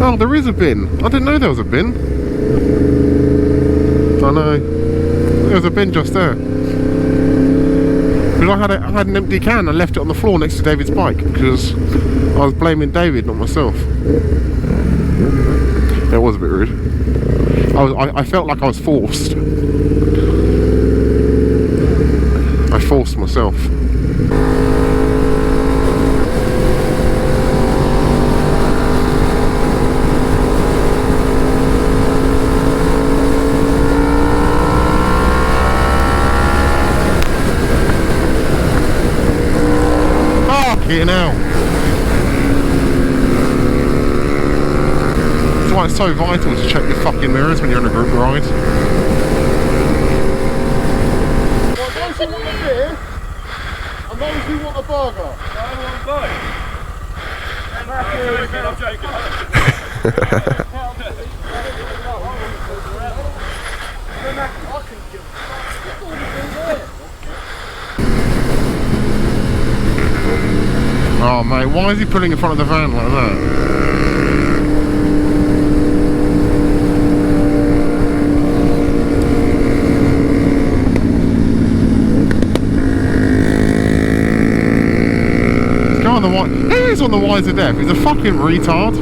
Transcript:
Oh, there is a bin. I didn't know there was a bin. I know. There was a bin just there. Because I had an empty can. I left it on the floor next to David's bike because I was blaming David, not myself. It was a bit rude. I felt like I was forced. I forced myself. Fucking hell. That's why it's so vital to check your fucking mirrors when you're on a group ride. Well, those who want a beer, and those who want a burger. I want both. I'm joking. Oh mate, why is he pulling in front of the van like that? Who is on the Wiser Dev? He's a fucking retard.